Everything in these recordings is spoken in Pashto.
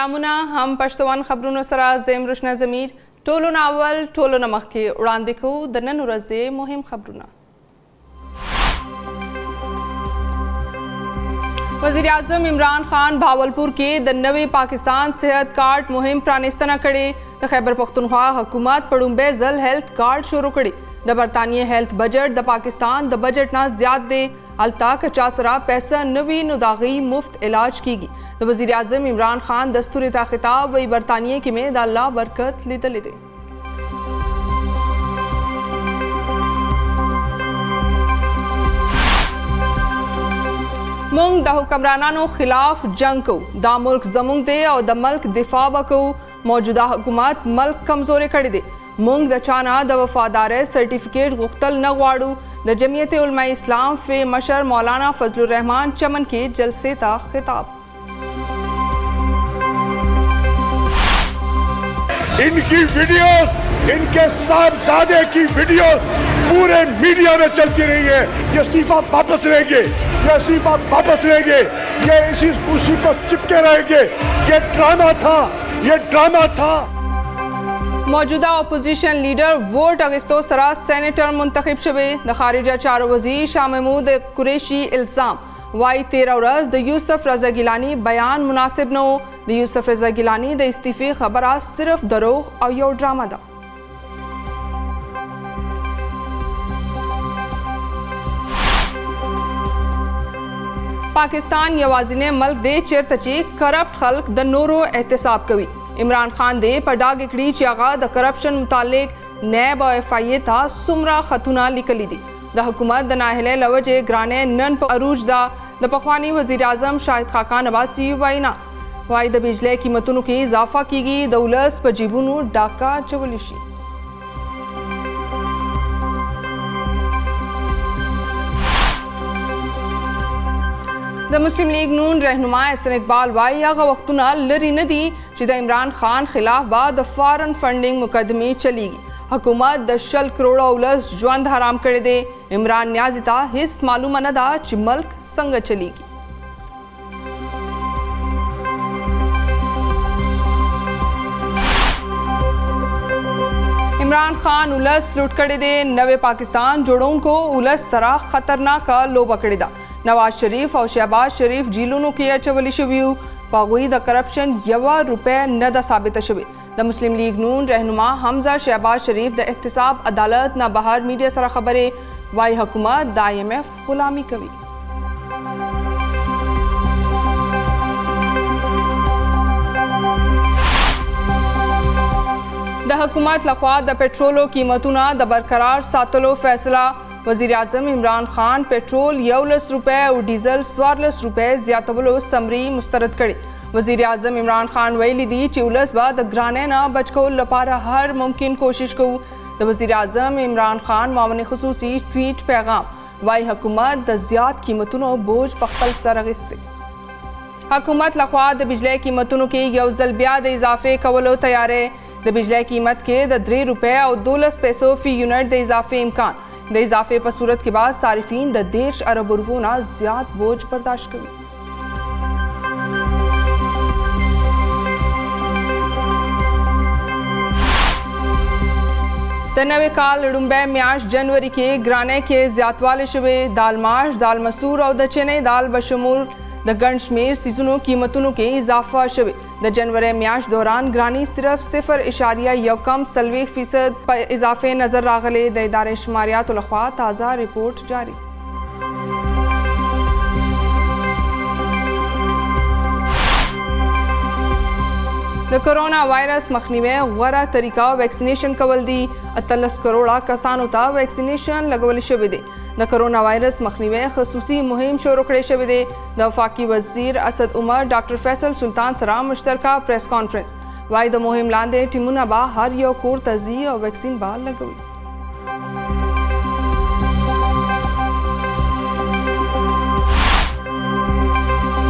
سلامونه هم پښتون خبرونو سره زم روشنه زمیر ټولو ناول ټولو نمخ کې وړاندې کوو د نن ورځې مهم خبرونه. وزیر اعظم عمران خان بهاولپور کې د نوي پاکستان صحت کارت مهم پرانیستنه کړې. د خیبر پختونخوا حکومت په لومبۍ ځل هیلث کارت شروع کړي. د برطانیې هیلث بجټ د پاکستان د بجټ نه زیات دی. التا که چا سره پیسه نوي نو د هغوی مفت علاج کیږي. د وزیر اعظم عمران خان دستور ته خطاب وی برطانیې کې مې د الله برکت لیدلې دی. مونږ د حکمرانانو خلاف جنگ کوو. دا ملک زمونږ دی او د ملک دفاع وکوو. موجوده حکومت ملک کمزوري کړی دی. مونږ د چانه د وفادارۍ سرټیفیکیټ غوښتل نه غواړو. د جمعیت علماء اسلام فی مشر مولانا فضل الرحمان چمن کې جلسے ته خطاب. इनकी वीडियोस, इनके साहबजादे की वीडियोस पूरे मीडिया में चलती रही है. ये इस्तीफा वापस लेंगे, ये इस्तीफा वापस लेंगे, ये इसी कुर्सी पर चिपके रहेंगे. ये ड्रामा था, ये ड्रामा था. موجوده اپوزیشن لیډر ووټ اغستو سره سینیټر منتخب شوی. د خارجه چارو وزیر شاه محمود قریشي الزام وايي 13 ورځ د یوسف رضا ګیلانی بیان مناسب نه و. د یوسف رضا ګیلانی د استعفې خبره صرف دروغ او یو ډرامه ده. پاکستان یوازینی ملک دی چیرته چې کرپټ خلک د نورو احتساب کوي. عمران خان دې په ډاګ کړي چې هغه د کرپشن متعلق نیب او اف آی ته څومره خطونه لیکلي دي. د حکومت د ناهیلۍ له وجې ګرانۍ نن په عروج ده. د پخواني وزیر اعظم شاهد خاقان عباسي وینا وايي د بجلی قیمتونو کې اضافه کیږي. د ولس په جیبونو ډاکا اچولی شي. د مسلم لیگ نون رهنما احسن اقبال وايي هغه وختونه لري نه دي چې د عمران خان خلاف به د فارن فنډینګ مقدمې چلیږي. حکومت د 100 کروڑه ولس ژوند حرام کړی دی. عمران نیازي ته هیڅ معلومه نه ده چې ملک څنګه چلیږي. عمران خان ولس لوټ کړی دی. نوې پاکستان جوړونکو ولس سره خطرناکه لوبه کړې ده. نواز شریف او شهباز شریف جیلونو کې اچولی شوي وو. په هغوی د کرپشن یوه روپۍ نه ده ثابته شوې. د مسلم لیگ نون رهنما حمزه شهباز شریف د احتساب عدالت نه بهر میډیا سره خبرې وايي حکومت د آی ایم ایف غلامي کوي. د حکومت لخوا د پټرولو قیمتونه د برقرار ساتلو فیصله. وزیر اعظم عمران خان پټرول 11 روپۍ او ډیزل 14 روپۍ زیاتولو سمري مسترد کړي. وزیر اعظم عمران خان ویلي دي چې ولس به د ګرانۍ نه بچ کولو لپاره هر ممکن کوشش کوو. د وزیر اعظم عمران خان معاون خصوصي ټویټ پیغام وايي حکومت د زیات قیمتونو بوج په خپل سر اخیستی. حکومت لخوا د بجلی قیمتونو کې یو ځل بیا د اضافه کولو تیارې. د بجلی قیمت کې د 3 روپۍ او 12 پیسو فی یونټ د اضافه امکان. د اضافې په صورت کې بعد صارفین د 10 ارب روپو نه زیات بوج برداشت کوي. د نوي کال لومړۍ میاشت جنوري کې ګرانۍ کې زیاتوالی شوی. دال ماش، دال مسور او د چنې دال بشمول د ګڼ شمېر څیزونو قیمتونو کې اضافه شوی. د جنوري میاشت دوران ګراني صرف 0.1% په اضافه نظر راغلی. د ادارې شماریاتو لخوا تازه ریپورت جاری. د کرونا وایرس مخنیوي غوره طریقه ویکسینیشن کول دي. 18 کروڑه کسانو ته ویکسینیشن لګول شوی دی. د کرونا وایرس مخنیوي خصوصي مهم شروع کړی شوی دی. د وفاقي وزیر اسد عمر ډاکټر فیصل سلطان سره مشترکه پریس کانفرنس وايي د مهم لاندې ټیمونه به هر یو کور ته ځي او ویکسین به لګوي.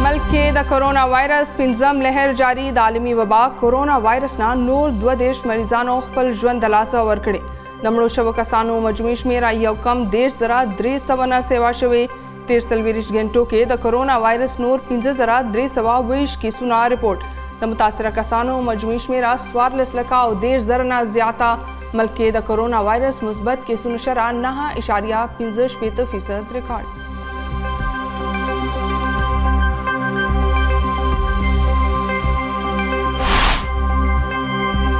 ملک کې د کرونا وایرس 5م لهر جاری. د عالمي وبا کرونا وایرس نه نور 22 مریضانو خپل ژوند د لاسه ورکړي. د مړو شوو کسانو مجموعي شمېره یو کم 13,300 نه سیوا شوې. 13 غنټو کې د کرونا وایرس نور 15,320 کیسونه رپورټ. द मुतासरा कसानों मजमूश मेरा स्वारलस लका और देर जरना ज्यादा मल्क के द कोरोना वायरस मुस्बत के सुनशरा 9.15% record.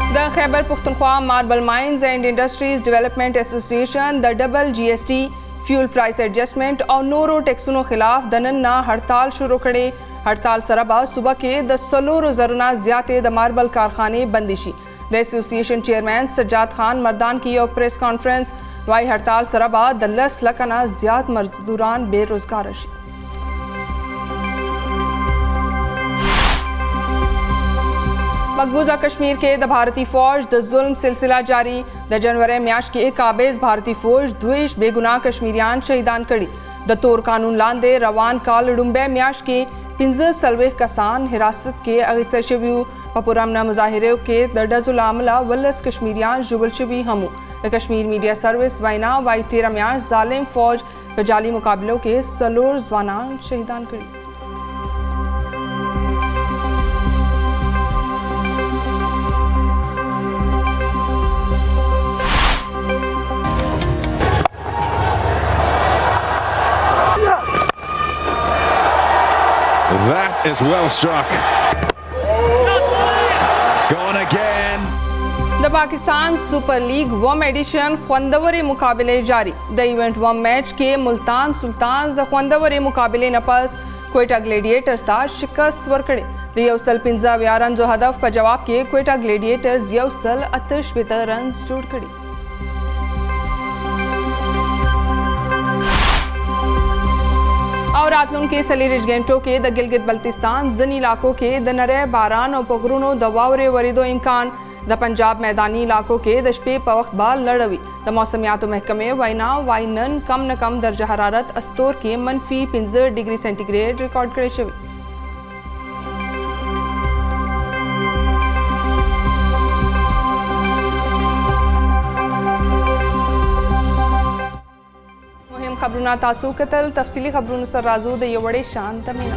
The Khyber Pakhtunkhwa marble mines and industries development association the double GST fuel price adjustment और नोरो टैक्सों खिलाफ दनन्ना हड़ताल शुरू करे। हड़ताल सरबा सुबह के 10 रोज़ना ज्यादा द मार्बल कारखाने बंदिशी। द एसोसिएशन चेयरमैन सज्जाद खान मर्दान की और प्रेस कॉन्फ्रेंस वाई हड़ताल सरबा 10 लखना ज्यादा मजदूरान बेरोजगार रशी। मकबूजा कश्मीर के द भारतीय फौज द जुल्म सिलसिला जारी। द जनवरी म्याश के काबिज भारतीय फौज द्वेश बेगुनाह कश्मीरियान शहीदान कड़ी। द तोर कानून लांदे रवान काल डुम्बे म्याश के 15 सलवे कसान हिरासत के अगिस्तशव्यू पपुरमना मुजाहिरे के द डजुल आमला वल्लस कश्मीरियान जुबलशबी हमू। द कश्मीर मीडिया सर्विस वाइना वाई 13 म्याश जालिम फौज बजाली मुकाबलों के सलोर जवानान शहीदान कड़ी। That is well struck. Gone again. The Pakistan super league वम एडिशन ख्वंदवरे मुकाबले जारी। द इवेंट वम मैच के मुल्तान सुल्तान द ख्वंदवरे मुकाबले नपस क्वेटा ग्लेडिएटर्स ता शिकस्त वरकड़े। द यवसल 15 रन जो हदफ पर जवाब के क्वेटा ग्लेडिएटर्स यवसल 28 रन जोड़ कड़ी। और रातलून के सलीरिज गेंटो के द गिलगित बल्तिस्तान जनी इलाकों के द नरे बारान और पगरुनो दवावरे वरीदो इम्कान। द पंजाब मैदानी इलाकों के दशपे पवक्त बाल लड़वी। द मौसमियात महकमे वाइना वाइनन कम न कम दर्जा हरारत अस्तोर के -15 डिग्री सेंटीग्रेड रिकॉर्ड करे शवी। मुहिम खबरुना तासु कतल तफसीली खबरुन सर राजू द ये बड़े शांत में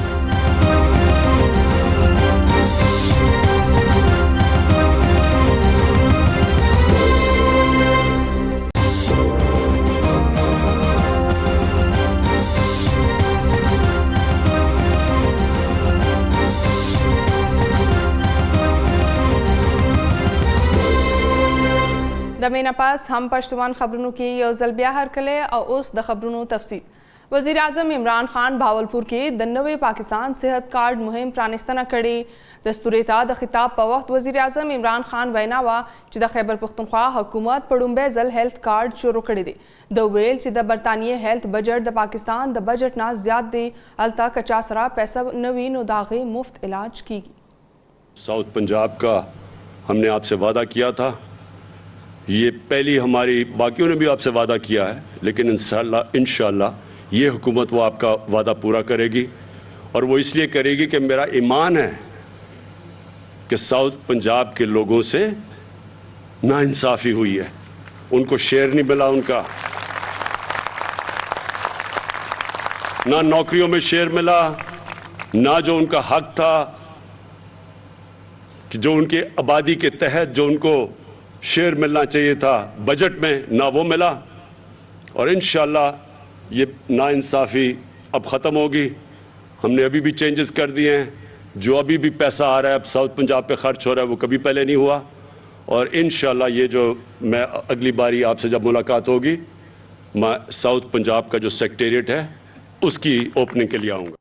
दमेना पास हम पश्तवान खबरों की जलबिया हर कले और उस द खबरों तफसील। वज़ीर आज़म इमरान खान भावलपुर के दन्नवे पाकिस्तान सेहत कार्ड मुहिम प्रानिस्तना कड़ी। दस्तूरेता द खिताब पर वक्त वज़ीर आज़म इमरान खान वैनावा च द खैबर पख्तूनख्वा हुकूमत पड़ुम्बे जल हेल्थ कार्ड शुरू कर दे। द वेल च द बरतानिया health budget the Pakistan the budget ना ज्यादा दे अलता कचासरा पैसा नवीन उदागे मुफ्त इलाज की। साउथ पंजाब का हमने आपसे वादा किया था, ये पहली हमारी, बाकियों ने भी आपसे वादा किया है, लेकिन इंशाअल्लाह ये हुकूमत वो आपका वादा पूरा करेगी। और वो इसलिए करेगी कि मेरा ईमान है कि साउथ पंजाब के लोगों से नाइंसाफ़ी हुई है, उनको शेयर नहीं मिला, उनका ना नौकरियों में शेयर मिला, ना जो उनका हक था कि जो उनके आबादी के तहत जो उनको शेयर मिलना चाहिए था बजट में, ना वो मिला। और इंशाअल्लाह ये नाइंसाफ़ी अब ख़त्म होगी। हमने अभी भी चेंजेस कर दिए हैं, जो अभी भी पैसा आ रहा है अब साउथ पंजाब पे खर्च हो रहा है वो कभी पहले नहीं हुआ। और इंशाअल्लाह ये जो मैं अगली बारी आपसे जब मुलाकात होगी, मैं साउथ पंजाब का जो सेक्रेटेरिएट है उसकी ओपनिंग के लिए आऊँगा।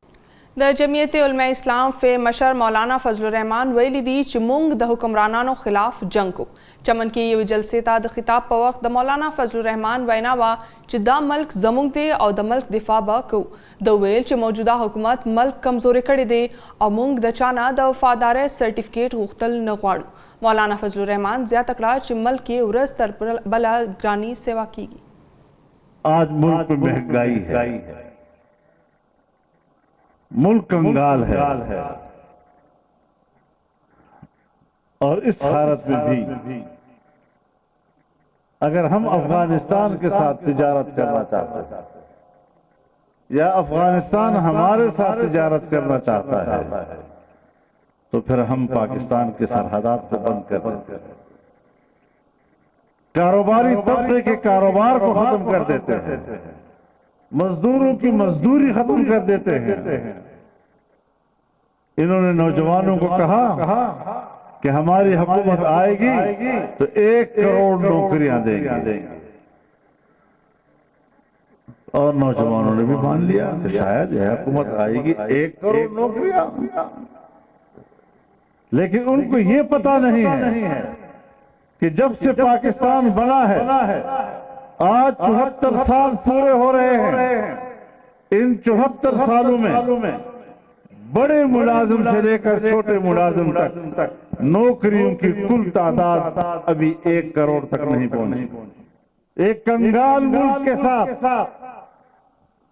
द जमीयत उलमा इस्लाम फे मशर मौलाना फजलुर रहमान वैलिदी चमुंग द हुक्मरानानों खिलाफ जंग को चमन के ये जलसे ता द खिताब पर वक्त द मौलाना फजलुर रहमान वैनावा च दा मल्क जमुंग दे और द मल्क दिफा ब को द वेल च मौजूदा हुकूमत मल्क कमजोर करे दे और मुंग द चाना द वफादार सर्टिफिकेट हुख्तल न ग्वाड़ू। मौलाना फजलुर रहमान ज्यादा तकड़ा च मल्क के उरस तर बला ग्रानी सेवा की। आज मुल्क में महंगाई है, मुल्क कंगाल है, और इस हालत में भी अगर हम अफगानिस्तान के साथ तिजारत करना चाहते हैं या अफगानिस्तान हमारे साथ तिजारत करना चाहता है तो फिर हम पाकिस्तान के सरहदात को बंद कर देते हैं, कारोबारी तबके के कारोबार को खत्म कर देते हैं, मजदूरों की मजदूरी खत्म कर देते हैं। इन्होंने नौजवानों को कहा कि हमारी हुकूमत आएगी तो 1 करोड़ नौकरियां देंगे, और नौजवानों ने भी मान लिया कि शायद यह हुकूमत आएगी 1 करोड़ नौकरियां। लेकिन उनको ये पता नहीं है कि जब से पाकिस्तान बना है आज 74 साल पूरे हो रहे हैं। इन 74 सालों में बड़े मुलाजिम से लेकर छोटे मुलाजिम तक नौकरियों की कुल तादाद अभी 1 करोड़ तक नहीं पहुंची। एक कंगाल मुल्क के साथ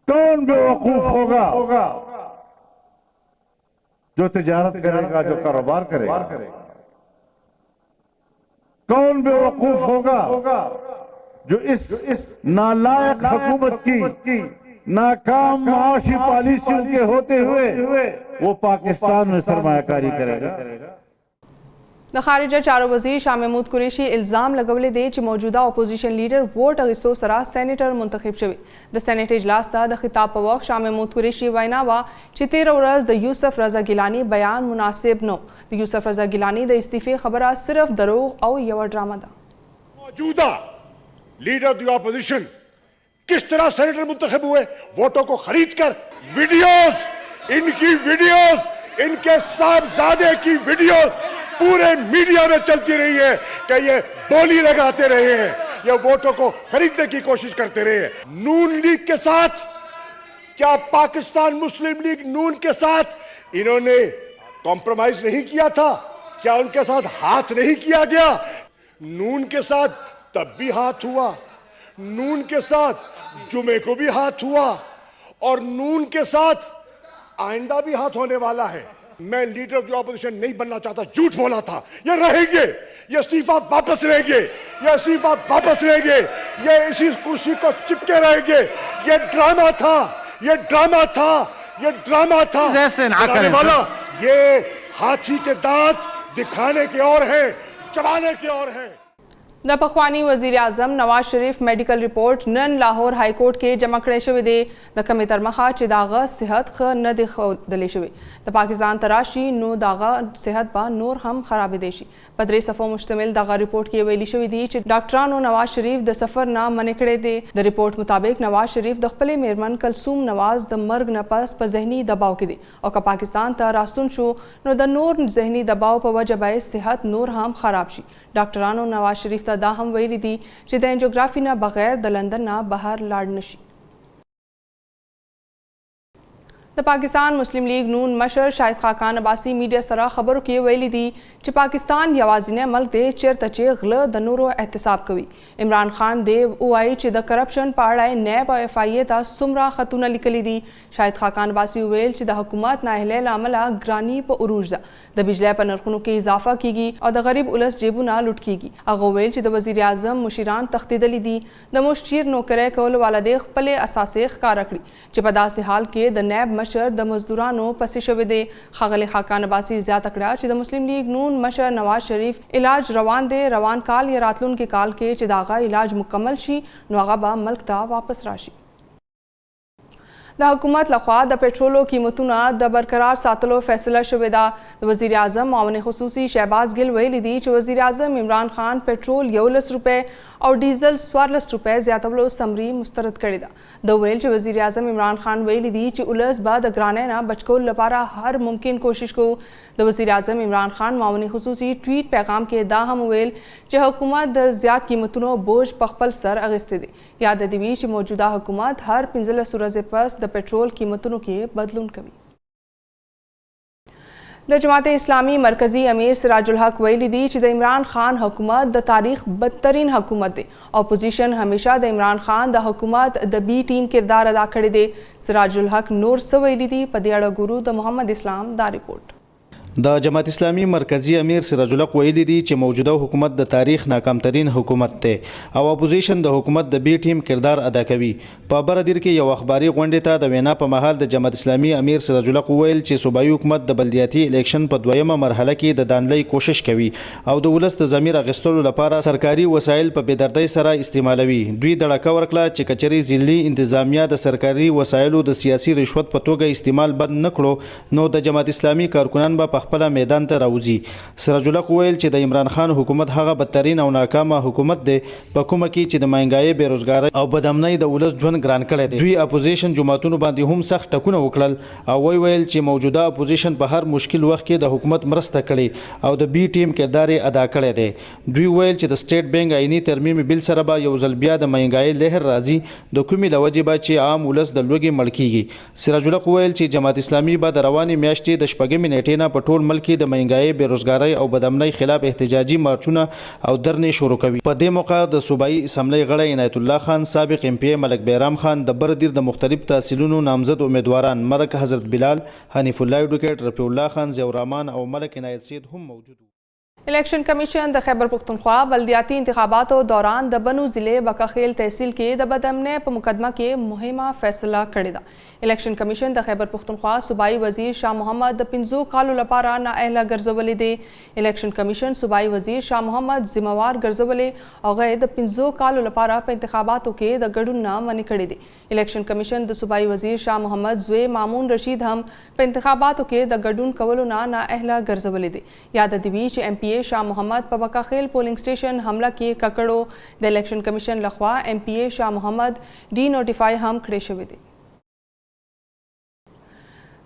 कौन बेवकूफ होगा जो तिजारत करेगा, जो कारोबार करेगा? कौन बेवकूफ होगा जो इस नालायक हुकूमत की नाकाम माशी पॉलिसियों के होते हुए वो पाकिस्तान में सरमायाकारी करेगा? د خارجه چارو وزیر شاه محمود قریشي الزام لګولې دی چې موجوده اپوزیشن لیډر ووټ اخیستو سره سېنیټر منتخب شوی. د سېنیټ اجلاس ته د خطاب په وخت شاه محمود قریشي وینا وا چې 13 ورځ د یوسف رضا ګیلانی بیان مناسب نو. د یوسف رضا ګیلانی د استعفې خبره صرف دروغ او یو ډرامه ده. मौजूदा लीडर द अपोजिशन किस तरह सेनेटर मुंतखब हुए, वोटों को खरीद कर। वीडियोस इनके साहबजादे की वीडियोस पूरे मीडिया में चलती रही है कि ये बोली लगाते रहे हैं, ये वोटों को खरीदने की कोशिश करते रहे हैं। नून लीग के साथ, क्या पाकिस्तान मुस्लिम लीग नून के साथ इन्होंने कॉम्प्रोमाइज नहीं किया था? क्या उनके साथ हाथ नहीं किया गया? नून के साथ तब भी हाथ हुआ, नून के साथ जुमे को भी हाथ हुआ, और नून के साथ आइंदा भी हाथ होने वाला है। मैं लीडर ऑफ द ऑपोजिशन नहीं बनना चाहता, झूठ बोला था। ये रहेंगे, ये इस्तीफा वापस लेंगे, ये इस्तीफा वापस लेंगे, ये इसी कुर्सी को चिपके रहेंगे। ये ड्रामा था, ये ड्रामा था, ये ड्रामा था। बनाने वाला ये हाथी के दांत दिखाने के और है, चबाने के और है। د پخوانی وزیر اعظم نواز شریف میډیکل ریپورت نن لاهور های کورټ کې جمع کړی شوی دی. د کمې تر مخه چې داغه صحت ښه نه دی ښودلی شوی. د پاکستان ته راشي نو داغه صحت به نور هم خرابېدی شي. په 3 صفحو مشتمل دغه ریپورت کې ویلي شوی دی چې ډاکټرانو نواز شریف د سفر نه منع کړی دی. د ریپورت مطابق نواز شریف د خپلې میرمن کلثوم نواز د مرګ نه پس په ذهني دباو کې دی او که پاکستان ته راستون شو نو د نور ذهني دباو په وجه به صحت نور هم خراب شي. ډاکټرانو نواز شریف ته دا هم ویلي دي چې د انجیوګرافي نه بغیر د لندن نه بهر لاړ نشي. د پاکستان مسلم لیگ نون مشر شاهد خاقان عباسی میډیا سره خبرو کې ویلي دي چې پاکستان یوازینی ملک دی چیرته چې غله د نورو احتساب کوي. عمران خان دی وایي چې د کرپشن په اړه نیب او اف آی ای ته څومره خطونه لیکلي دي. شاهد خاقان عباسی ویل چې د حکومت نااهلۍ له امله ګراني په عروج ده، د بجلی په نرخونو کې اضافه کیږي او د غریب ولس جیبونه لوټ کیږي. هغه ویل چې د وزیر اعظم مشیران تښتېدلي دي، د مشیر نوکرۍ کولو والا دی خپلې اساسې ښکاره کړي چې په داسې حال کې د نیب مشر د مزدورانو پسې شوی دی. ښاغلي خاقان عباسی زیاته کړه چې د مسلم لیگ نون مشر نواز شریف علاج روان دی، روان کال یا راتلونکي کال کې چې داغه علاج مکمل شي نو هغه به ملک ته واپس راشي. د حکومت لخوا د پټرولو قیمتونه د برقرار ساتلو فیصله شوې ده. د وزیر اعظم معاون خصوصي شهباز ګل ویلي دي چې وزیر اعظم عمران خان پټرول 11 روپۍ او ډیزل 14 روپۍ زیاتولو سمري مسترد کړې ده. د ویل چې وزیر اعظم عمران خان ویلي دي چې ولس به د ګرانۍ نه بچ کولو لپاره هر ممکن کوشش کوو. د وزیر اعظم عمران خان معاون خصوصي ټویټ پیغام کې دا هم ویل چې حکومت د زیات قیمتونو بوج په خپل سر اخیستی دی. یاد دې وي چې موجوده حکومت هر 15 ورځې پس د پټرول قیمتونو کې بدلون کوي. د جماعت اسلامي مرکزی امیر سراج الحق ویلي دي چې د عمران خان حکومت د تاریخ بدترین حکومت دی. اپوزیشن همیشه د عمران خان د حکومت د بی ټیم کردار ادا کړی دی. سراج الحق نور څه ویلي دي په دې اړه ګورو د محمد اسلام دا ریپورت. د جماعت اسلامي مرکزی امیر سراج الحق ویلي دي چې موجوده حکومت د تاریخ ناکامترین حکومت دی او اپوزیشن د حکومت د بی ټیم کردار ادا کوي. په برادر کې یو اخباري غونډې ته د وینا په مهال د جماعت اسلامي امیر سراج الحق ویل چې صوبایي حکومت د بلدیاتي الیکشن په دویمه مرحله کې د دانلۍ کوشش کوي او د ولس د ضمیر اخیستلو لپاره سرکاري وسایل په بېدردۍ سره استعمالوي. دوی دړکه ورکړه چې کچري ضلعي انتظامیه د سرکاري وسایلو د سیاسي رشوت په توګه استعمال بند نه کړو نو د جماعت اسلامي کارکنان به خپل میدان ته راوځي. سراج الحق ویل چې د عمران خان حکومت هغه بدترین او ناکامه حکومت دی په کومه کې چې د مهنګای بیروزګاری او بدامنۍ د ولس ژوند ګران کړی دی. دوی اپوزیشن جماعتونو باندې هم سخت ټکونه وکړل او ویل چې موجوده اپوزیشن په هر مشکل وخت کې د حکومت مرسته کړي او د بی ټیم کردار ادا کړی دی. دوی ویل چې د سټیټ بانک عیني ترمیم بل سره به یو ځل بیا د مهنګای لهر راځي د کومې لوجې به چې عام ولس د لوږې مړ کیږي. سراج الحق ویل چې جماعت اسلامي به د روانې میاشتې د شپږمې نیټې نه په ټول ملک کې د مهنګای بیروزګاری او بدامنۍ خلاف احتجاجي مارچونه او درنې شروع کوي. په دې موقع د صوبایي اسمبلی غړی عنایت الله خان، سابق ایم پی ملک بیرام خان، د بردیر د مختلف تحصیلونو نامزد امیدواران مرک حضرت بلال، حنیف الله ایډوکیټ، رفیع الله خان، ضیاء الرحمن او ملک عنایت سید هم موجود وو. الیکشن کمیشن د خیبر پختونخوا بلدیاتی انتخاباتو دوران د بنو ضلع بکاخیل تحصیل کې د بدامنۍ په مقدمه کې مهمه فیصله کړې ده. الیکشن کمیشن د خیبر پختونخوا صوبایي وزیر شاه محمد د 15 کالو لپاره نااهله ګرځولې دي. الیکشن کمیشن صوبایي وزیر شاه محمد ذمہوار ګرځولې او هغه د 15 کالو لپاره په انتخاباتو کې د ګډون نه منع کړې دي. الیکشن کمیشن د صوبایي وزیر شاه محمد زوی مامون رشید هم په انتخاباتو کې د ګډون کولو نه نااهله ګرځولې دي. یاد دی چې ایم پی شاه محمد په بکاخیل پولینګ سټیشن حمله کې ککړو د الیکشن کمیشن لخوا ایم پی شاه محمد ډي نوټیفای هم کړی شوی دی.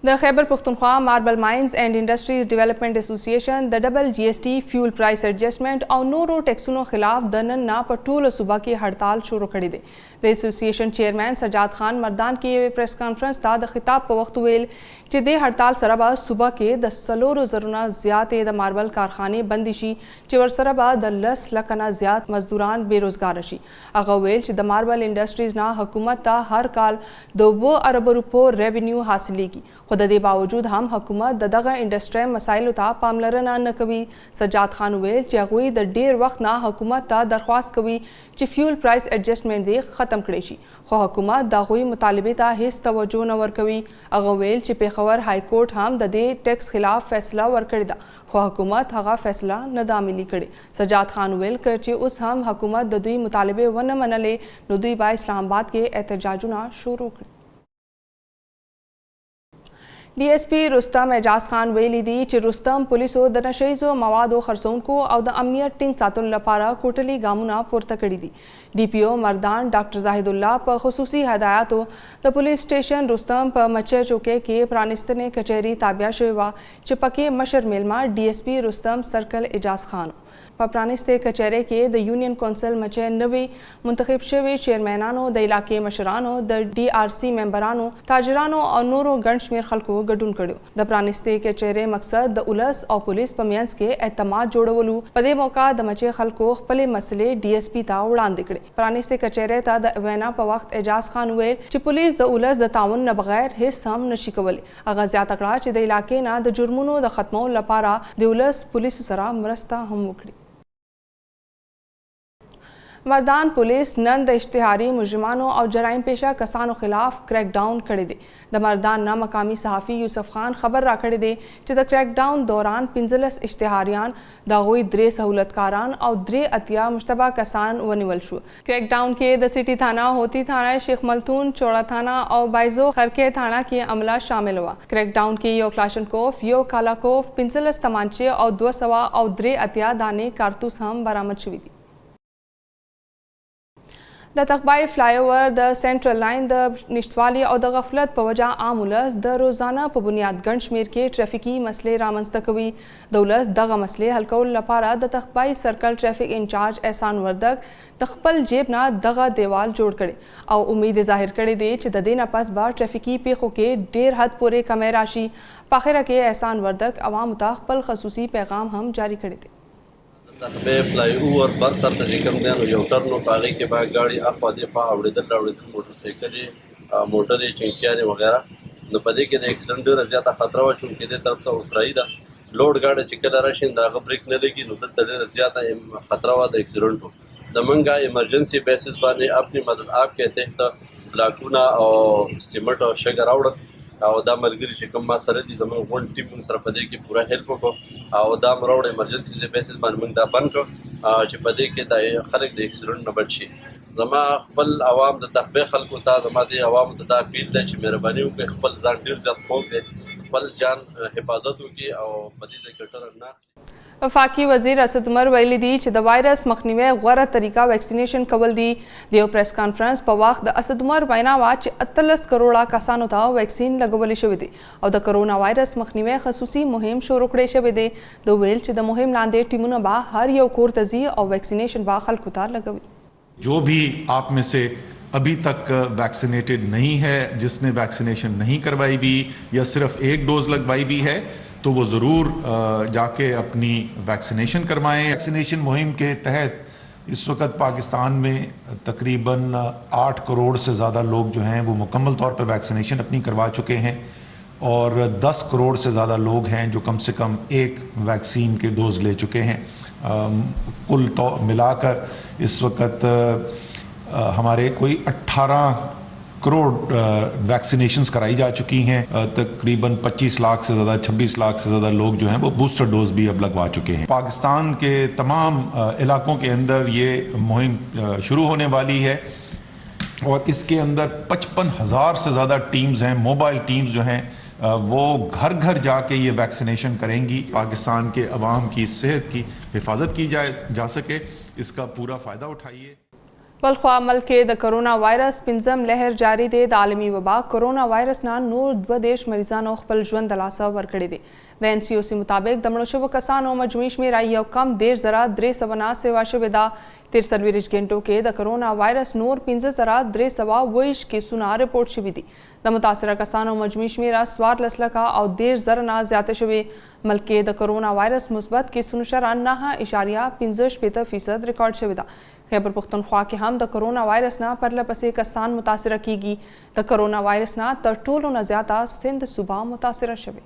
د خیبر پختونخوا ماربل ماینز اینڈ انډسټریز ډیولپمنٹ اسوسییشن د ډبل جی ایس ټي فیول پرایس ایڈجسټمنٹ او نورو ټیکسونو خلاف د نن نه په ټوله صوبه کې هړتال شروع کړی دی. د اسوسییشن چیئرمین سجاد خان مردان کې یو پریس کانفرنس ته د خطاب په وخت ویل چې د هړتال سره به صوبه کې د 4,000 نه زیاتې د ماربل کارخانې بندي شي چې ورسره به د 10 لکه نه زیات مزدوران بیروزګار شي. هغه ویل چې د ماربل انډسټریز نه حکومت ته هر کال د 2 ارب روپو ریونیو حاصلېږي خو د دې باوجود هم حکومت د دغه انډسټري مسایلو ته پاملرنه نه کوي. سجاد خان ویل چې هغوی د ډیر وخت نه حکومت ته درخواست کوي چې فیول پرایس ایڈجسټمنټ دې ختم کړي شي خو حکومت د هغوی مطالبې ته هیڅ توجه نه ورکوي. هغه ویل چې پیښور های کورټ هم د دې ټیکس خلاف فیصله ورکړې ده خو حکومت هغه فیصله نه ده عملي کړې. سجاد خان ویل چې اوس هم حکومت د دوی مطالبې ونه منلې نو دوی به اسلام آباد کې احتجاجونه شروع کړي. D S P رستم اعجاز خان ویلي دي چې رستم پولیسو د نشیزو موادو خرڅونکو او د امنیت ټینګ ساتلو لپاره کوټلي ګامونه پورته کړي دي. डी پی او مردان ډاکټر زاهد الله په خصوصي هدایاتو د پولیس سټیشن رستم په مچه چوکۍ کې پرانستنې کچهری تابع شوی و چې پکې مشر میلما डी एस پی رستم سرکل اعجاز خان په پرانستې کچهری کې د یونین کونسل مچه نوي منتخب شوي چیرمنانو د علاقې مشرانو د ډي آر سی ممبرانو تاجرانو او نورو ګڼ شمېر خلکو ګډون کړو. د پرانستې کچهری مقصد د ولس او پولیس په منځ کې اعتماد جوړولو. په دې موقع د مچه خلکو خپل مسلې D S پی ته وړاندې کړې. پرانستې کچهری ته د وینا په وخت اعجاز خان ویل چې پولیس د ولس د تعاون نه بغیر هیڅ هم نشي کولی. هغه زیاته کړه چې د علاقې نه د جرمونو د ختمولو لپاره د ولس پولیسو سره مرسته هم وکړي. مردان پولیس نن د اشتهاري مجرمانو او جرایم پیشه کسانو خلاف کریک ډاون کړی دی. د مردان نه مقامی صحافي یوسف خان خبر راکړی دی چې د کریک ډاون دوران 15 اشتهاریان د هغوی 3 سہولتکاران او 3 اتیا مشتبه کسان ونیول شو. کریک ډاون کې د سټي تھانه، هوتی تھانه، شیخ ملتون، چوڑا تھانه او بایزو خرکې تھانه کې عمله شامل و. کریک ډاون کې یو کلاشنکوف، یو کالاکوف، 15 تمانچې او 200 او 3 اتیا دانې کارتوس هم برآمد شوي دي. د تخبای فلای اوور د سنټرل لاین د نشټوالي او د غفلت په وجه عام ولس د روزانه په بنیاد ګڼ شمېر کې ټرافیکي مسلې رامنځته کوي. د ولس دغه مسلې حل کولو لپاره د تخبای سرکل ټرافیک انچارج احسان وردک د خپل جیب نه دغه دیوال جوړ کړي او امید ظاهر کړي دی چې د دې نه پس به ټرافیکي پیښو کې ډیر حد پورې کمی راشي. په اخره کې احسان وردک عوامو ته خپل خصوصي پیغام هم جاری کړی دی. تخبه فلای اوور بر سر ته چې کوم دی نو یو ټرن په هغې کې به ګاډي اخوا دېخوا اورېدل موټرسایکلې موټرې چینچیانې وغیره نو په دې کې د اکسیډنټ ډېره زیاته خطره وه چونکې دې طرف ته اترایي ده لوډ ګاډی چې کله راشي د هغه بریک نه لګي نو دلته ډېره زیاته خطره وه د اکسیډنټ و د منګه ایمرجنسي بیسس باندې اپنی مدد آپ کے تحت بلاکونه او سیمنټ او شګه راوړل او دا ملګري چې کوم ما سره دي زموږ غونډ ټیم موږ سره په دې کې پوره هیلپ وکړو او دا م راوړ ایمرجنسي بیسس باندې موږ دا بند کړو چې په دې کې د خلک د اکسیډنټ نه بچ شي زما خپل عوام د تحبه خلکو ته زما د عوامو ته دا اپیل دی چې مهرباني وکړئ خپل ځان ډېر زیات خوږ دی خپل جان حفاظت وکړي او په دې ځای کې ټرن نه اخلي وفاقي وزیر اسد عمر ویلي دي چې د وایرس مخنیوي غوره طریقه ویکسینیشن کول دي د یو پریس کانفرنس په وخت د اسد عمر وینا وا چې 38 کروڑه کسانو ته ویکسین لګول شوی دی او د کرونا وایرس مخنیوي خصوصي مهم شروع کړی شوی دی د ویل چې د مهم لاندې ټیمونه به هر یو کور ته ځي او ویکسینیشن به خلکو ته لګوي जो भी आप में से अभी तक वैक्सीनेटेड नहीं है जिसने वैक्सीनेशन नहीं करवाई भी या सिर्फ एक डोज लगवाई भी है तो वो ज़रूर जाके अपनी वैक्सीनेशन करवाएं। वैक्सीनेशन मुहिम के तहत इस वक्त पाकिस्तान में तकरीबन 8 करोड़ से ज़्यादा लोग जो हैं वो मुकम्मल तौर पर वैक्सीनेशन अपनी करवा चुके हैं और 10 करोड़ से ज़्यादा लोग हैं जो कम से कम एक वैक्सीन के डोज ले चुके हैं। कुल मिलाकर इस वक्त हमारे कोई 18 करोड़ वैक्सीनेशंस कराई जा चुकी हैं। तकरीबन 25 लाख से ज़्यादा 26 लाख से ज़्यादा लोग जो हैं वो बूस्टर डोज भी अब लगवा चुके हैं। पाकिस्तान के तमाम इलाकों के अंदर ये मुहिम शुरू होने वाली है और इसके अंदर 55,000 से ज़्यादा टीम्स हैं, मोबाइल टीम्स जो हैं वो घर घर जाके ये वैक्सीनेशन करेंगी। पाकिस्तान के अवाम की सेहत की हिफाजत की जा सके इसका पूरा फ़ायदा उठाइए। बलखवा मुल्क के द कोरोना वायरस पिंजम लहर जारी दे द आलमी वबा कोरोना वायरस ना नूर 2 देश मरीजानो खपल ژوند دلاسه ورکړي دي د NCOC مطابق د مړو شوو کسانو مجموعي شمیر یو کم 10,379 سوا شوې ده 43 غنټو کې د کورونا وایرس نور 15,322 کیسونه رپورټ شوي دي د متاثره کسانو مجموعي شمیر 14 لکه او 10,000 نه زیاته شوې ملک کې د کورونا وایرس مثبت کیسونو شرح 9.55% ریکارډ شوې ده خیبر پختونخوا کې هم د کورونا وایرس نه پرله پسې کسان متاثره کیږي د کورونا وایرس نه تر ټولو نه زیاته سند صوبه متاثره شوی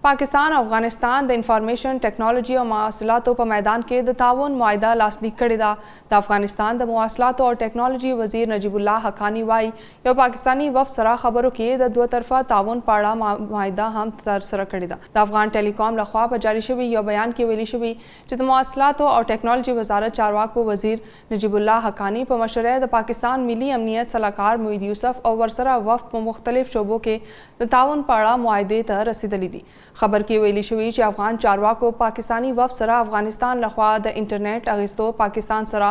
پاکستان او افغانستان د انفارمیشن ټیکنالوژي او مواصلاتو په میدان کې د تعاون معاهده لاسلیک کړې ده د افغانستان د مواصلاتو او ټیکنالوژي وزیر نجیب الله حقانی وایي یو پاکستانی وفد سره خبرو کې د دوه طرفه تعاون په اړه معاهده هم ترسره کړې ده د افغان ټیلیکام لخوا په جاری شوي یو بیان کې ویلي شوي چې د مواصلاتو او ټیکنالوژي وزارت چارواکو وزیر نجیب الله حقانی په مشرۍ د پاکستان ملي امنیت صلاحکار موید یوسف او ورسره وفد په مختلف شعبو کې د تعاون په اړه معاهدې ته رسیدلي دي خبر کې ویلي شوی چې افغان چارواکو پاکستانی وفد سره افغانستان لخوا د انټرنیټ اغیستو پاکستان سره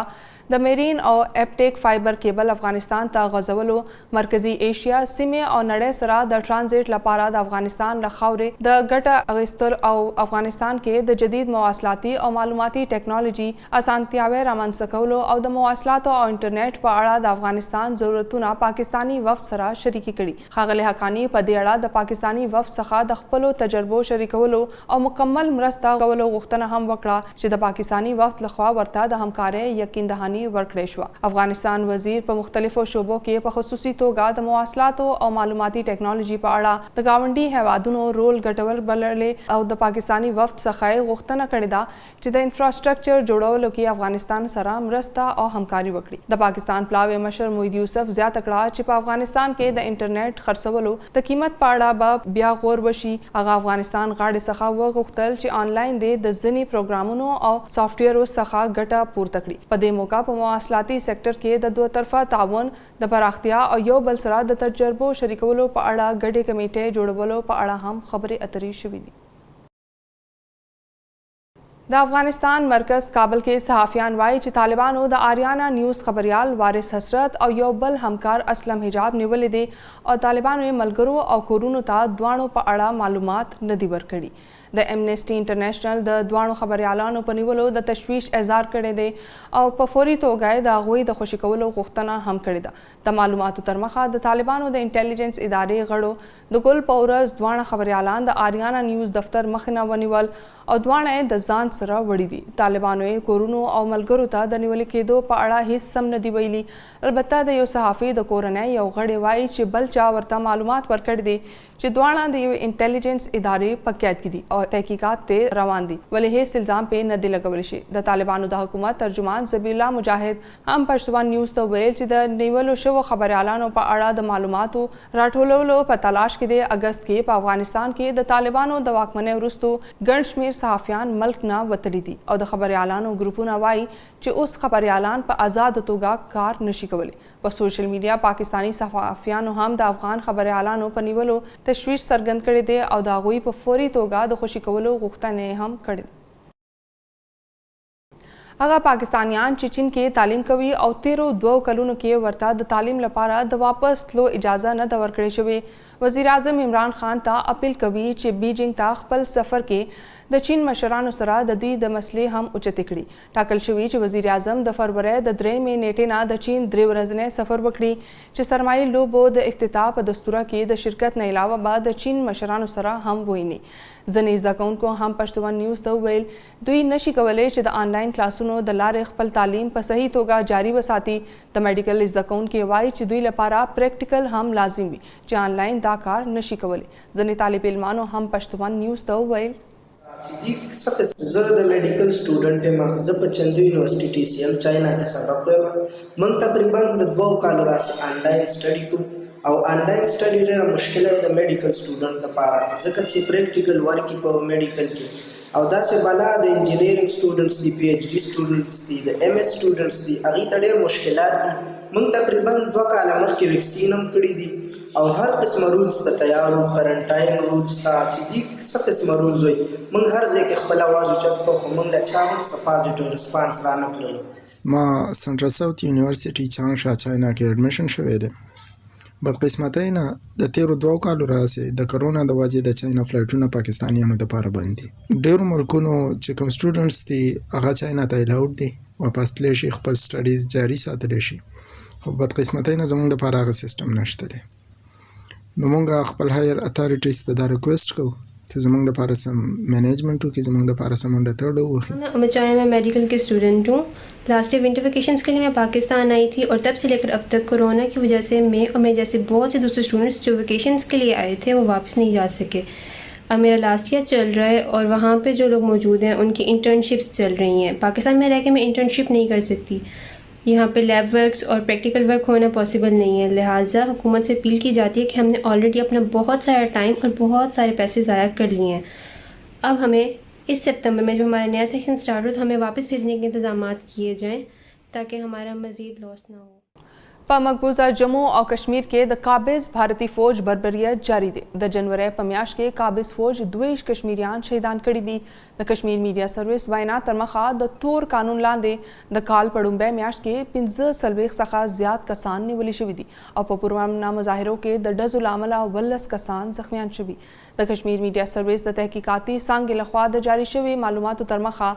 د میرین او اپټیک فایبر کیبل افغانستان ته غځولو مرکزی ایشیا سیمه او نړۍ سره د ترانزیت لپاره د افغانستان له خاورې د ګټه اغیستل او افغانستان کې د جدید مواصلاتي او معلوماتي ټیکنالوژي اسانتیاوې رامنځته کولو او د مواصلاتو او انټرنیټ په اړه د افغانستان ضرورتونه پاکستانی وفد سره شریکي کړي ښاغلي حقانی په دې اړه د پاکستانی وفد څخه د خپل تجربو شریکولو او مکمل مرسته کولو غوښتنه هم وکړه چې د پاکستانی وفد لخوا ورته د همکارۍ یقین دهاني ورکړې شو افغانستان وزیر په مختلفو شعبو کې په خصوصي توګه د مواصلاتو او معلوماتي ټیکنالوژي په اړه د گاونډي هیوادونو رول ګټور بللې او د پاکستانی وفد څخه غوښتنه کړې ده چې د انفراستراکچر جوړولو کې افغانستان سره مرسته او همکاري وکړي د پاکستان پلاوی مشر موید یوسف زیاته کړه چې په افغانستان کې د انټرنیټ خرڅولو د قیمت په اړه به بیا غور وشي هغه افغانستان غاړې څخه وغوښتل چې آنلاین د ځینې پروګرامونو او سافټویرو څخه ګټه پورته کړي په دې موقع په مواصلاتي سېکټر کې د دوه طرفه تعاون د پراختیا او یو بل سره د تجربو شریکولو په اړه ګډې کمیټې جوړولو په اړه هم خبرې اترې شوې دي د افغانستان مرکز کابل کې صحافیان وایي چې طالبانو د آریانا نیوز خبريال وارث حسرت او یو بل همکار اسلم حجاب نیولې دي او طالبانو یې ملګرو او کورونو ته دواړو په اړه معلومات نه دي ورکړي د امنیسټي انټرنیشنل د دوانو خبريالانو په نیولو د تشویش اظهار کړی دی او په فوري توګه د هغوی د خوشي کولو غوښتنه هم کړې ده. د معلوماتو تر مخه د طالبانو د انټيليجنس ادارې غړو د ګل په ورځ دوانه خبريالان د آریانا نیوز دفتر مخې نه ونیول او دوانه د ځان سره وړي دي. طالبانو یې کورونو او ملګرو ته د نیول کېدو په اړه هیڅ سم نه دی ویلي. البته د یو صحافي د کورنۍ یو غړی وایي چې بل چا ورته معلومات ورکړي دي چې دوانه د یو انټيليجنس ادارې په قید کې دي او تحقیقات ته روان دي ولې هیڅ الزام په نه دی لګول شي. د طالبانو د حکومت ترجمان ذبیح الله مجاهد هم پښتون نیوز ته ویل چې د نیولو شوو خبريالانو په اړه د معلوماتو راټولولو په تلاش کې د اگست کې په افغانستان کې د طالبانو د واکمنۍ وروسته ګڼ شمېر صحافیان ملک نه وتلي دي او د خبريالانو ګروپونه وایي چې اوس خبريالان په آزاد توګه کار نشي کولی. په سوشل میډیا پاکستانی صحافیانو هم د افغان خبريالانو په نیولو تشویش څرګند کړی دی او د هغوی په فوري توګه د خوشي کولو غوښتنه هم کړې ده. هغه پاکستانیان چې چین کې تعلیم کوي او 13 کلونو کې ورته د تعلیم لپاره د واپس تلو اجازه نه ده ورکړې شوې. وزیر اعظم عمران خان ته اپیل کوي چې بیجینګ ته خپل سفر کې د چین مشرانو سره د دې د مسلې هم اوچتې کړي. ټاکل شوي چې وزیر اعظم د فروری د 3 نیټې نه د چین 3 ورځنی سفر وکړي چې سرمایي لوبو د افتتاح په دستوره کې د شرکت نه علاوه بعد د چین مشرانو سره هم ویني. ځینې زده کوونکو هم پښتون نیوز ته ویل دوی نشي کولی چې د آنلاین کلاسونو د لارې خپل تعلیم په صحیح توګه جاري وساتي. د میډیکل زده کوونکي وایي چې دوی لپاره پریکټیکل هم لازم وي چې آنلاین دا کار نشي کولی. ځینې طالب علمانو هم پښتون نیوز ته ویل زه د میډیکل سټوډنټ یم. زه په چندو یونیورسيټي ټي سی ایم چاینا کې سبق وایم. موږ تقریبا د 2 کالو راځي آنلاین سټډي کوو او آنلاین سټډي ډېره مشکله ده د میډیکل سټوډنټ لپاره ځکه چې پریکټیکل ورک په میډیکل کې او داسې بالا د انجینیرینګ سټوډنټس دي پی ایچ ډي سټوډنټس دي د ایم ایس سټوډنټس دي هغوی ته ډېر مشکلات دي. موږ تقریبا 2 کاله مخکې ویکسین هم کړي دي او هر قسمه رولز ته تیار وو. کرنټاین رولز ته چې دي څه قسمه رولز وي موږ هر ځای کې خپل اواز اوچت کوو خو موږ له چا هم څه پازیټیو ریسپانس رانه کړلو. ما سنټرل ساوث یونیورسيټي چانګشا چاینا کې اډمیشن شوی دی. بدقسمتۍ نه د تیرو 2 کالو راځي د کرونا د وجې د چاینا فلایټونه پاکستانیانو دپاره بند دي. ډېرو ملکونو چې کوم سټوډنټس دي هغه چاینا ته الاؤډ دي واپس تللی شي خپل سټډیز جاري ساتلی شي خو بدقسمتۍ نه زموږ دپاره هغه سیسټم نشته دی. نو موږ خپل هایر اتھارټیز ته دا ریکویسټ کوو कि ज़मीन दफारा सम मैनेजमेंट हो कि ज़मीन दफारा सम अंडर थर्ड हो। मैं उमर चाय में मेडिकल की स्टूडेंट हूँ। लास्ट ईयर विंटर वेकेशंस के लिए मैं पाकिस्तान आई थी और तब से लेकर अब तक कोरोना की वजह से मैं और मेरे जैसे बहुत से दूसरे स्टूडेंट्स जो वेकेशंस के लिए आए थे वो वापस नहीं जा सके। अब मेरा लास्ट ईयर चल रहा है और वहाँ पे जो लोग मौजूद हैं उनकी इंटर्नशिप्स चल रही हैं। पाकिस्तान में रह के मैं इंटर्नशिप नहीं कर सकती, यहाँ पे लैब वर्क्स और प्रैक्टिकल वर्क होना पॉसिबल नहीं है। लिहाजा हुकूमत से अपील की जाती है कि हमने ऑलरेडी अपना बहुत सारा टाइम और बहुत सारे पैसे ज़ाया कर लिए हैं। अब हमें इस सितंबर में जब हमारा नया सेशन स्टार्ट हो तो हमें वापस भेजने के इंतजाम किए जाएँ ताकि हमारा मज़ीद लॉस ना हो। په مقبوضه جموں او کشمیر کې د قابض بھارتی فوج بربریت جاری دی. د جنوري په میاشت کې قابض فوج 22 کشمیریان شهیدان کړي دي. د کشمیر میډیا سرویس وینا تر مخه د تور قانون لاندې د کال پړومبه میاشت کې 15 څخه زیات کسان نیولي شوي دي او په پرامنا مظاهرو کې د ډزو لامل 19 کسان زخمیان شوي. د کشمیر میډیا سرویس د تحقیقاتي څانګې لخوا د جاری شوي معلوماتو تر مخه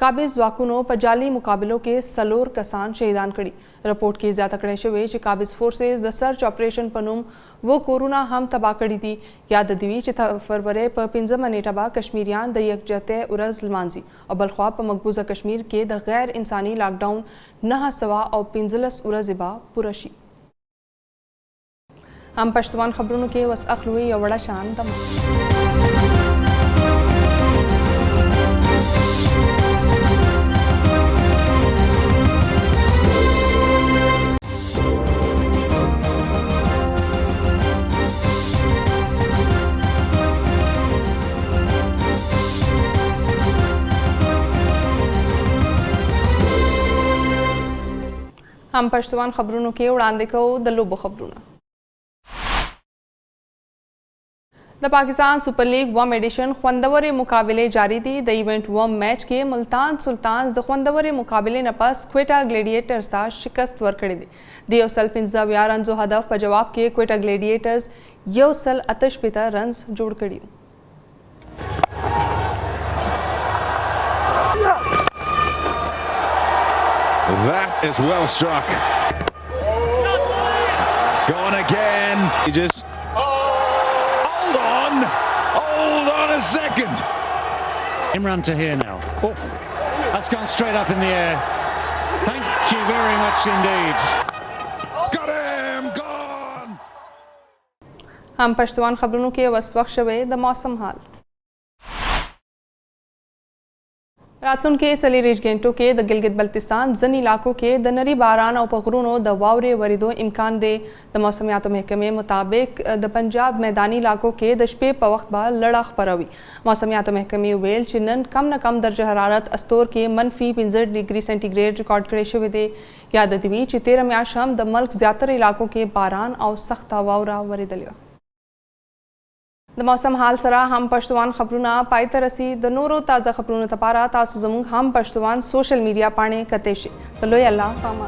قابض واکونو په جعلي مقابلو کې 4 کسان شهیدان کړي. رپورټ کې زیاته کړی شوی چې قابض فورسز د سرچ اپریشن په نوم و کورونه هم تباه کړي دي. یاد دی چې فروری په 15 نیټه به کشمیریان د یکجهتۍ ورځ لمانځي او بلخوا په مقبوضه کشمیر کې د غیر انساني لاک ډاون 915 ورځې به پوره شي. هم پښتون خبرونو کې وس اخلوي یو وړه شان دمه. هم پښتون خبرونو کې وړاندې کوو د لوبو خبرونه. د پاکستان سپر لیگ وم ایډیشن خوندورې مقابلې جاری دي. د ایونٹ وم میچ کې ملتان سلطانز د خوندورې مقابلې نه پس کویټا ګلیډیټرز ته شکست ورکړې دي. د 115 رنزو هدف په جواب کې کویټا ګلیډیټرز 158 رنز جوړ کړي. That is well struck. Gone again. He just hold on a second. Imran Tahir now. Oh, that's gone straight up in the air. Thank you very much indeed. Got him. Gone. हम पश्तवान खबरों के वक्त शवे द मौसम हाल रातलुन के सलीरेज गेंटो के द गिलगित बल्तिस्तान जन इलाकों के द नरी बारान और पखरूनो द वावरे वरिदो इम्कान दे द मौसमियात महकमे मुताबिक द पंजाब मैदानी इलाकों के दशपे पवक्त बा लड़ाख परवी मौसमियात महकमे वेल चिन्नन कम न कम दर्ज हरारत अस्तोर के -65 डिग्री सेंटीग्रेड रिकॉर्ड करे शुवे दे याद दिवी चितेर म्याशम द मल्क ज्यातर इलाकों के बारान और सख्त वावरा वरिदलियो द मौसम हाल सरा हम पश्तवान खबरूना पाइता रसी द नोरो ताज़ा खबरूना तपारा तासु जमुंग हम पश्तवान सोशल मीडिया पाने कतेशे तो लोय अल्लाह पामा।